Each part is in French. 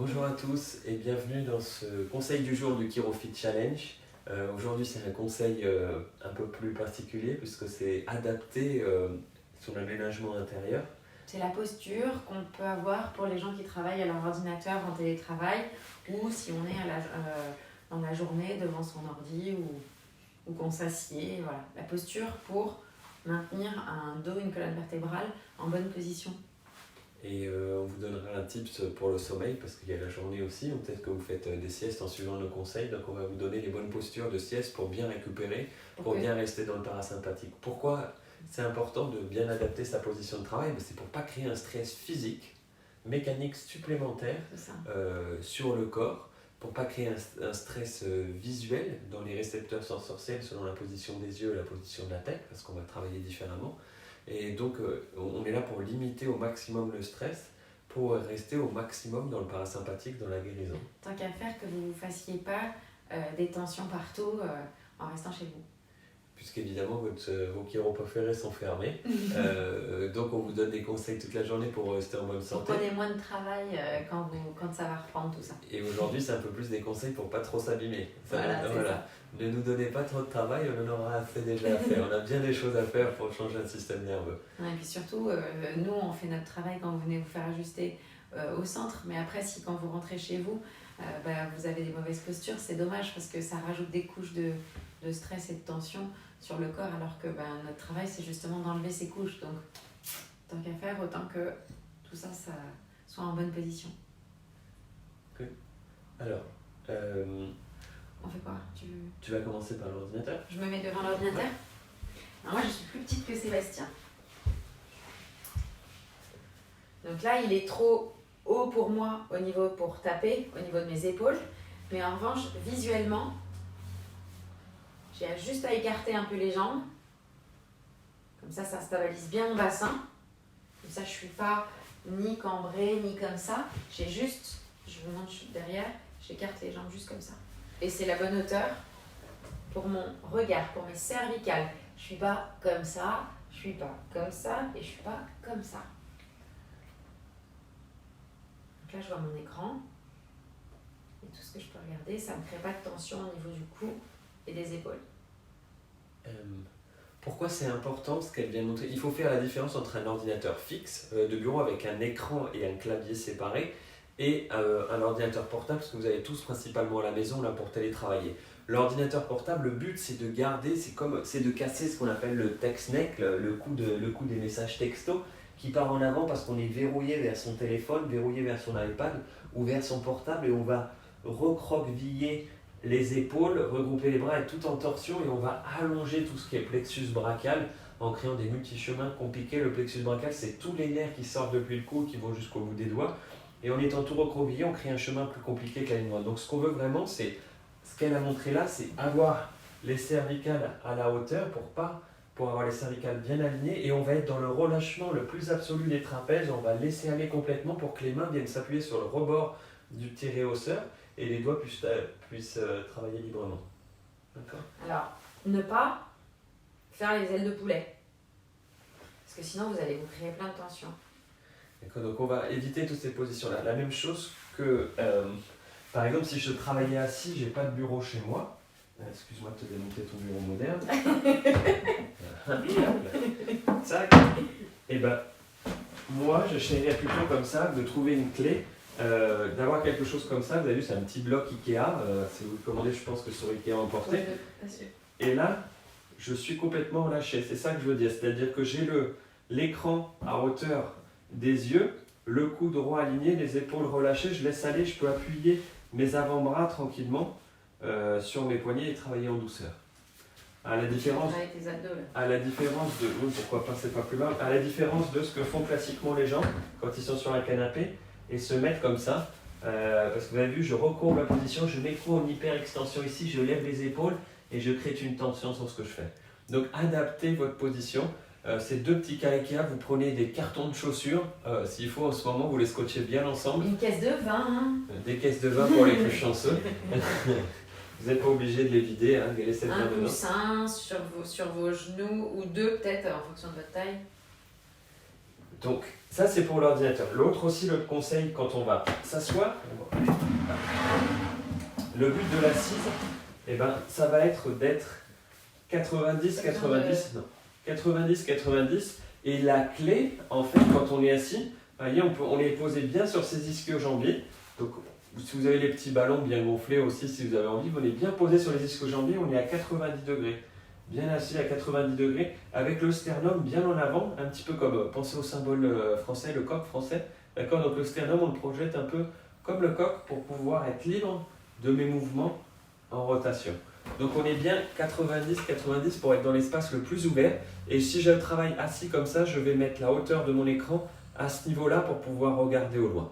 Bonjour à tous et bienvenue dans ce conseil du jour du ChiroFit Challenge. Aujourd'hui c'est un conseil un peu plus particulier puisque c'est adapté sur l'aménagement intérieur. C'est la posture qu'on peut avoir pour les gens qui travaillent à leur ordinateur en télétravail ou si on est dans la journée devant son ordi ou qu'on s'assied. Voilà. La posture pour maintenir un dos, une colonne vertébrale en bonne position. Et on vous donnera un tips pour le sommeil parce qu'il y a la journée aussi, ou peut-être que vous faites des siestes en suivant nos conseils, donc on va vous donner les bonnes postures de sieste pour bien récupérer, pour bien rester dans le parasympathique. Pourquoi c'est important de bien adapter sa position de travail? C'est pour ne pas créer un stress physique, mécanique supplémentaire sur le corps, pour ne pas créer un stress visuel dans les récepteurs sensoriels selon la position des yeux et la position de la tête, parce qu'on va travailler différemment. Et donc, on est là pour limiter au maximum le stress, pour rester au maximum dans le parasympathique, dans la guérison. Tant qu'à faire que vous ne fassiez pas des tensions partout en restant chez vous. Puisqu'évidemment, vos chiro préférés sont fermés. Donc, on vous donne des conseils toute la journée pour rester en bonne santé. Vous prenez moins de travail quand ça va reprendre tout ça. Et aujourd'hui, c'est un peu plus des conseils pour ne pas trop s'abîmer. Voilà. Ne nous donnez pas trop de travail, on en aura assez déjà à faire. On a bien des choses à faire pour changer un système nerveux. Ouais, et puis surtout, nous, on fait notre travail quand vous venez vous faire ajuster au centre. Mais après, si quand vous rentrez chez vous, vous avez des mauvaises postures, c'est dommage parce que ça rajoute des couches de stress et de tension sur le corps, alors que notre travail, c'est justement d'enlever ces couches. Donc, tant qu'à faire, autant que tout ça soit en bonne position. Okay. Alors, on fait quoi? Tu vas commencer par l'ordinateur? Je me mets devant l'ordinateur. Ouais. Alors moi, je suis plus petite que Sébastien. Donc là, il est trop haut pour moi pour taper, au niveau de mes épaules. Mais en revanche, visuellement, j'ai juste à écarter un peu les jambes. Comme ça stabilise bien mon bassin. Comme ça, je ne suis pas ni cambrée, ni comme ça. Je vous montre derrière, j'écarte les jambes juste comme ça. Et c'est la bonne hauteur pour mon regard, pour mes cervicales. Je ne suis pas comme ça, je ne suis pas comme ça et je ne suis pas comme ça. Donc là, je vois mon écran. Et tout ce que je peux regarder, ça ne me crée pas de tension au niveau du cou et des épaules. Pourquoi c'est important ce qu'elle vient de montrer? Il faut faire la différence entre un ordinateur fixe de bureau avec un écran et un clavier séparés et un ordinateur portable, parce que vous avez tous principalement à la maison là pour télétravailler. L'ordinateur portable, le but c'est de garder, c'est de casser ce qu'on appelle le text neck, le coup des messages texto qui part en avant parce qu'on est verrouillé vers son téléphone, verrouillé vers son iPad ou vers son portable et on va recroqueviller les épaules, regrouper les bras et tout en torsion et on va allonger tout ce qui est plexus brachial en créant des multichemins compliqués. Le plexus brachial, c'est tous les nerfs qui sortent depuis le cou qui vont jusqu'au bout des doigts. Et en étant tout recroquevillé, on crée un chemin plus compliqué que la ligne droite. Donc ce qu'on veut vraiment, c'est, ce qu'elle a montré là, c'est avoir les cervicales à la hauteur pour avoir les cervicales bien alignées. Et on va être dans le relâchement le plus absolu des trapèzes. On va laisser aller complètement pour que les mains viennent s'appuyer sur le rebord du petit réhausseur et les doigts puissent travailler librement. D'accord ? Alors, ne pas faire les ailes de poulet. Parce que sinon, vous allez vous créer plein de tensions. D'accord, donc on va éviter toutes ces positions-là. La même chose que, par exemple, si je travaillais assis, j'ai pas de bureau chez moi. Excuse-moi de te démonter ton bureau moderne. Tac. Et moi, j'essaierais plutôt comme ça, de trouver une clé, d'avoir quelque chose comme ça. Vous avez vu, c'est un petit bloc Ikea. Si vous le commandez, je pense que sur Ikea emporté. Et là, je suis complètement relâché. C'est ça que je veux dire. C'est-à-dire que j'ai l'écran à hauteur des yeux, le cou droit aligné, les épaules relâchées, je laisse aller, je peux appuyer mes avant-bras tranquillement sur mes poignets et travailler en douceur. À la différence de, oui, pourquoi pas, c'est pas plus mal, à la différence de ce que font classiquement les gens quand ils sont sur un canapé et se mettent comme ça, parce que vous avez vu, je recourbe la position, je m'écroule en hyper-extension ici, je lève les épaules et je crée une tension sur ce que je fais. Donc adaptez votre position. Ces deux petits cas Ikea, vous prenez des cartons de chaussures, s'il faut en ce moment, vous les scotchez bien ensemble. Une caisse de vin. Hein. Des caisses de vin pour les plus chanceux. Vous n'êtes pas obligé de les vider, hein, de les laisser bien dedans. Un coussin sur vos genoux, ou deux peut-être en fonction de votre taille. Donc, ça c'est pour l'ordinateur. L'autre aussi, le conseil, quand on va s'asseoir, le but de l'assise, eh ben, ça va être d'être 90-90, non, 90-90. Et la clé, en fait, quand on est assis, voyez, on est posé bien sur ses ischio-jambiers. Donc, si vous avez les petits ballons bien gonflés aussi, si vous avez envie, on est bien posé sur les ischio-jambiers, on est à 90 degrés. Bien assis à 90 degrés, avec le sternum bien en avant, un petit peu comme, pensez au symbole français, le coq français. D'accord. Donc le sternum, on le projette un peu comme le coq pour pouvoir être libre de mes mouvements en rotation. Donc on est bien 90-90 pour être dans l'espace le plus ouvert. Et si je travaille assis comme ça, je vais mettre la hauteur de mon écran à ce niveau-là pour pouvoir regarder au loin.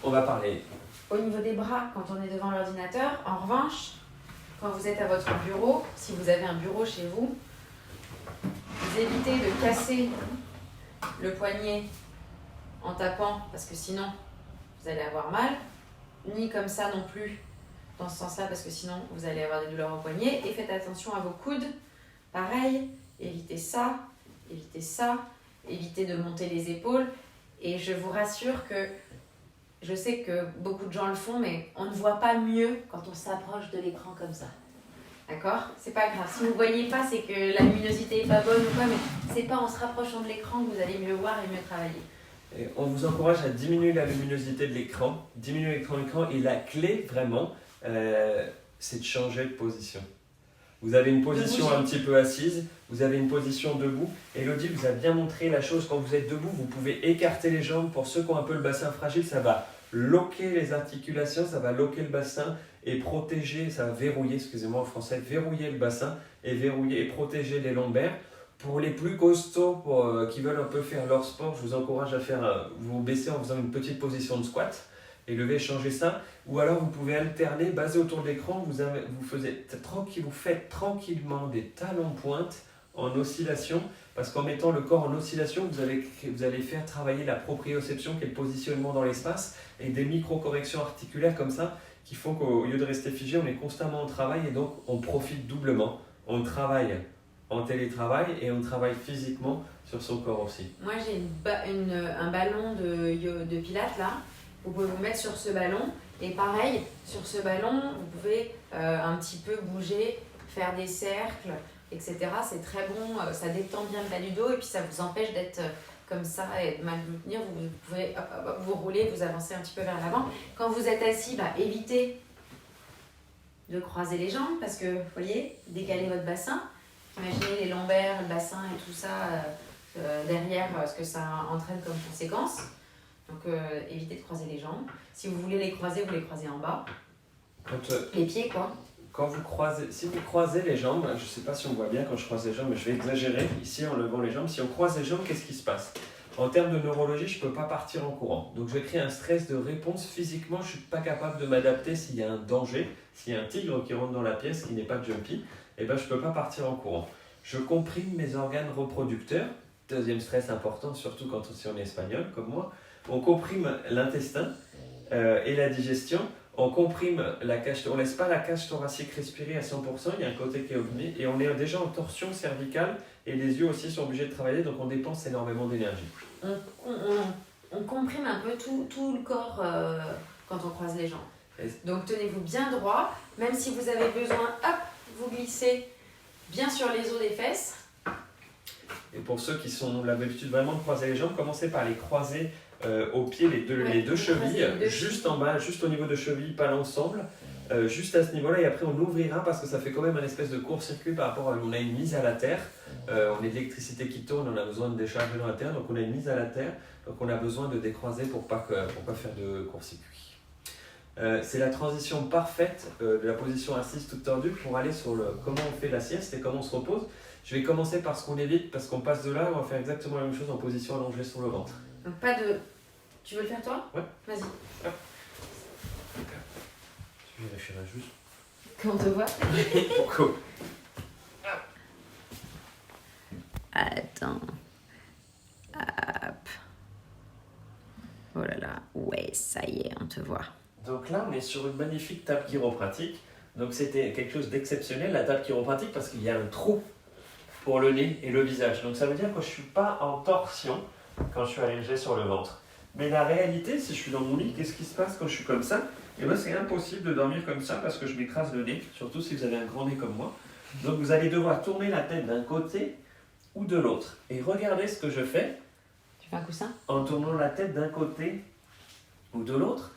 On va parler. Au niveau des bras, quand on est devant l'ordinateur, en revanche, quand vous êtes à votre bureau, si vous avez un bureau chez vous, vous évitez de casser le poignet en tapant, parce que sinon vous allez avoir mal, ni comme ça non plus dans ce sens-là, parce que sinon vous allez avoir des douleurs au poignet. Et faites attention à vos coudes, pareil, évitez ça, évitez de monter les épaules. Et je vous rassure que je sais que beaucoup de gens le font, mais on ne voit pas mieux quand on s'approche de l'écran comme ça. D'accord? C'est pas grave. Si vous ne voyez pas, c'est que la luminosité n'est pas bonne ou quoi, mais c'est pas en se rapprochant de l'écran que vous allez mieux voir et mieux travailler. Et on vous encourage à diminuer la luminosité de l'écran, diminuer l'écran, et la clé vraiment, c'est de changer de position. Vous avez une position un petit peu assise, vous avez une position debout. Elodie vous a bien montré la chose, quand vous êtes debout, vous pouvez écarter les jambes. Pour ceux qui ont un peu le bassin fragile, ça va loquer les articulations, ça va loquer le bassin et protéger, ça va verrouiller, excusez-moi en français, verrouiller le bassin et verrouiller et protéger les lombaires. Pour les plus costauds qui veulent un peu faire leur sport, je vous encourage à faire, vous baisser en faisant une petite position de squat et lever, changer ça. Ou alors vous pouvez alterner, basé autour de l'écran, vous faites tranquillement des talons pointes en oscillation, parce qu'en mettant le corps en oscillation, vous allez faire travailler la proprioception, qui est le positionnement dans l'espace, et des micro-corrections articulaires comme ça, qui font qu'au lieu de rester figé, on est constamment en travail et donc on profite doublement. On travaille en télétravail et on travaille physiquement sur son corps aussi. Moi j'ai un ballon de pilates là, vous pouvez vous mettre sur ce ballon et pareil, sur ce ballon vous pouvez un petit peu bouger, faire des cercles, etc. C'est très bon, ça détend bien le bas du dos et puis ça vous empêche d'être comme ça et de mal vous tenir. Vous pouvez vous rouler, vous avancer un petit peu vers l'avant. Quand vous êtes assis, évitez de croiser les jambes parce que, vous voyez, décalez votre bassin. Imaginez les lombaires, le bassin et tout ça derrière, ce que ça entraîne comme conséquence. Donc, évitez de croiser les jambes. Si vous voulez les croiser, vous les croisez en bas. Les pieds, quoi. Si vous croisez les jambes, je ne sais pas si on voit bien quand je croise les jambes, mais je vais exagérer ici en levant les jambes. Si on croise les jambes, qu'est-ce qui se passe? En termes de neurologie, je ne peux pas partir en courant. Donc je vais créer un stress de réponse. Physiquement, je ne suis pas capable de m'adapter s'il y a un danger, s'il y a un tigre qui rentre dans la pièce qui n'est pas jumpy, je ne peux pas partir en courant. Je comprime mes organes reproducteurs. Deuxième stress important, surtout quand on est espagnol comme moi. On comprime l'intestin et la digestion. On comprime la cage, on ne laisse pas la cage thoracique respirer à 100%, il y a un côté qui est oblié, et on est déjà en torsion cervicale, et les yeux aussi sont obligés de travailler, donc on dépense énormément d'énergie. On comprime un peu tout le corps quand on croise les jambes. Donc tenez-vous bien droit, même si vous avez besoin, vous glissez bien sur les os des fesses. Et pour ceux qui ont l'habitude vraiment de croiser les jambes, commencez par les croiser au pied, les deux chevilles, juste en bas, juste au niveau de cheville, pas l'ensemble, juste à ce niveau-là, et après on ouvrira parce que ça fait quand même un espèce de court-circuit par rapport à on a une mise à la terre, on a de l'électricité qui tourne, on a besoin de décharger dans la terre, donc on a une mise à la terre, donc on a besoin de décroiser pour pas faire de court-circuit. C'est la transition parfaite de la position assise toute tordue pour aller sur comment on fait la sieste et comment on se repose. Je vais commencer par ce qu'on évite, parce qu'on passe de là, on va faire exactement la même chose en position allongée sur le ventre. Donc pas de... Tu veux le faire toi? Ouais. Vas-y. Je vérifierai juste. Qu'on te voit. Pourquoi? Attends. Hop. Oh là là. Ouais, ça y est, on te voit. Donc là, on est sur une magnifique table chiropratique. Donc c'était quelque chose d'exceptionnel, la table chiropratique, parce qu'il y a un trou pour le nez et le visage. Donc ça veut dire que je ne suis pas en torsion quand je suis allongé sur le ventre. Mais la réalité, si je suis dans mon lit, qu'est-ce qui se passe quand je suis comme ça? Et bien c'est impossible de dormir comme ça parce que je m'écrase le nez, surtout si vous avez un grand nez comme moi. Donc vous allez devoir tourner la tête d'un côté ou de l'autre. Et regardez ce que je fais. Tu fais un coussin? En tournant la tête d'un côté ou de l'autre.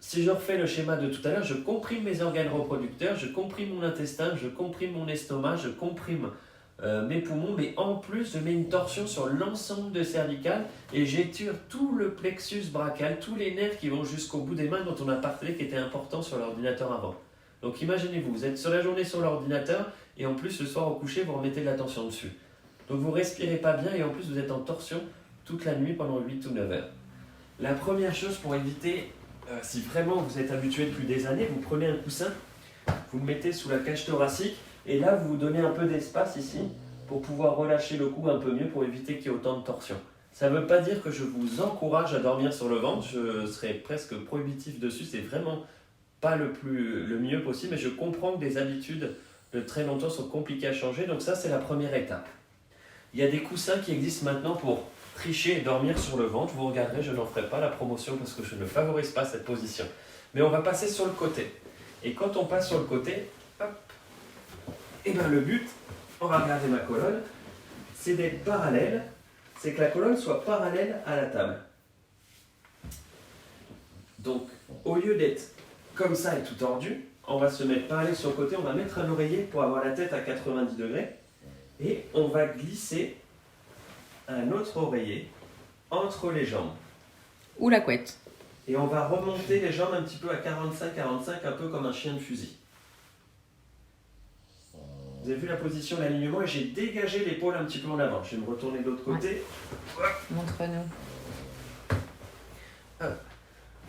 Si je refais le schéma de tout à l'heure, je comprime mes organes reproducteurs, je comprime mon intestin, je comprime mon estomac, je comprime mes poumons, mais en plus je mets une torsion sur l'ensemble de cervical et j'étire tout le plexus brachial, tous les nerfs qui vont jusqu'au bout des mains dont on a parlé qui étaient importants sur l'ordinateur avant. Donc imaginez-vous, vous êtes sur la journée sur l'ordinateur et en plus le soir au coucher vous remettez de la tension dessus. Donc vous respirez pas bien et en plus vous êtes en torsion toute la nuit pendant 8 ou 9 heures. La première chose pour éviter, si vraiment vous êtes habitué depuis des années, vous prenez un coussin, vous le mettez sous la cage thoracique et là vous vous donnez un peu d'espace ici pour pouvoir relâcher le cou un peu mieux pour éviter qu'il y ait autant de torsion. Ça ne veut pas dire que je vous encourage à dormir sur le ventre, je serais presque prohibitif dessus, c'est vraiment pas le mieux possible, mais je comprends que des habitudes de très longtemps sont compliquées à changer, donc ça c'est la première étape. Il y a des coussins qui existent maintenant pour tricher et dormir sur le ventre. Vous regarderez, je n'en ferai pas la promotion parce que je ne favorise pas cette position. Mais on va passer sur le côté. Et quand on passe sur le côté, hop, et bien le but, on va regarder ma colonne, c'est d'être parallèle, c'est que la colonne soit parallèle à la table. Donc, au lieu d'être comme ça et tout tordu, on va se mettre parallèle sur le côté, on va mettre un oreiller pour avoir la tête à 90 degrés, et on va glisser un autre oreiller entre les jambes. Ou la couette. Et on va remonter les jambes un petit peu à 45-45, un peu comme un chien de fusil. Vous avez vu la position, l'alignement, et j'ai dégagé l'épaule un petit peu en avant. Je vais me retourner de l'autre côté. Ouais. Montre-nous.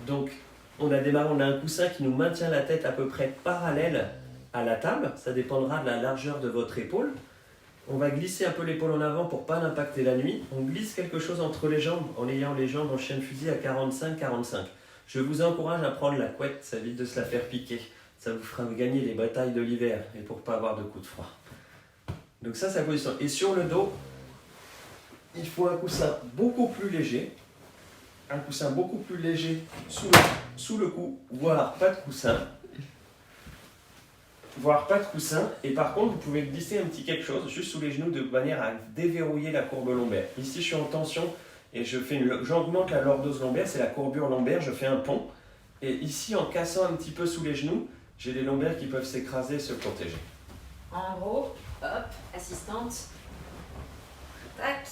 Donc, on a démarré, on a un coussin qui nous maintient la tête à peu près parallèle à la table. Ça dépendra de la largeur de votre épaule. On va glisser un peu l'épaule en avant pour ne pas l'impacter la nuit. On glisse quelque chose entre les jambes en ayant les jambes en chien de fusil à 45-45. Je vous encourage à prendre la couette, ça évite de se la faire piquer. Ça vous fera gagner les batailles de l'hiver et pour ne pas avoir de coups de froid. Donc ça, c'est la position. Et sur le dos, il faut un coussin beaucoup plus léger. Un coussin beaucoup plus léger sous le cou, voire pas de coussin. Voire pas de coussin, et par contre vous pouvez glisser un petit quelque chose juste sous les genoux de manière à déverrouiller la courbe lombaire. Ici je suis en tension et j'augmente la lordose lombaire, c'est la courbure lombaire, je fais un pont. Et ici en cassant un petit peu sous les genoux, j'ai les lombaires qui peuvent s'écraser et se protéger. En gros, hop, assistante. Tac.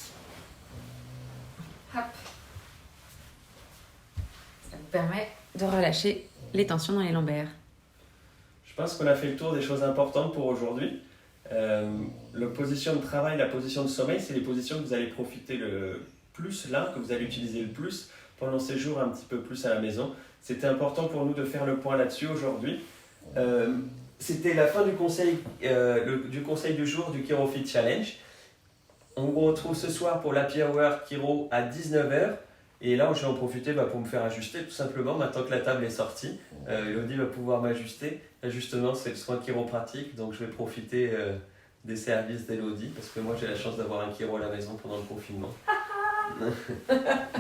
Hop. Ça vous permet de relâcher les tensions dans les lombaires. Je pense qu'on a fait le tour des choses importantes pour aujourd'hui. La position de travail, la position de sommeil, c'est les positions que vous allez profiter le plus là, que vous allez utiliser le plus pendant ces jours un petit peu plus à la maison. C'était important pour nous de faire le point là-dessus aujourd'hui. C'était la fin du conseil du jour du ChiroFit Challenge. On vous retrouve ce soir pour l'Happy Hour Chiro à 19h. Et là, je vais en profiter pour me faire ajuster tout simplement. Maintenant que la table est sortie, Elodie va pouvoir m'ajuster. L'ajustement, c'est le soin chiropratique. Donc, je vais profiter des services d'Elodie parce que moi, j'ai la chance d'avoir un chiro à la maison pendant le confinement.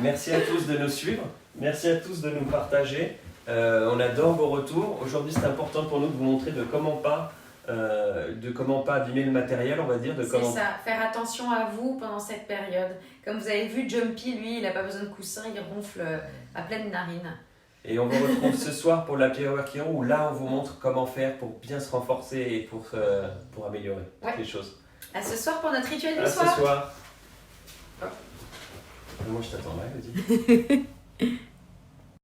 Merci à tous de nous suivre. Merci à tous de nous partager. On adore vos retours. Aujourd'hui, c'est important pour nous de vous montrer de comment pas abîmer le matériel, on va dire. C'est ça, faire attention à vous pendant cette période. Comme vous avez vu, Jumpy, lui, il n'a pas besoin de coussin, il ronfle à pleine narine. Et on vous retrouve ce soir pour l'Happy Hour Chiro, où là, on vous montre comment faire pour bien se renforcer et pour améliorer toutes les choses. À ce soir pour notre rituel du soir. À ce soir. Moi, je t'attends là, Elodie.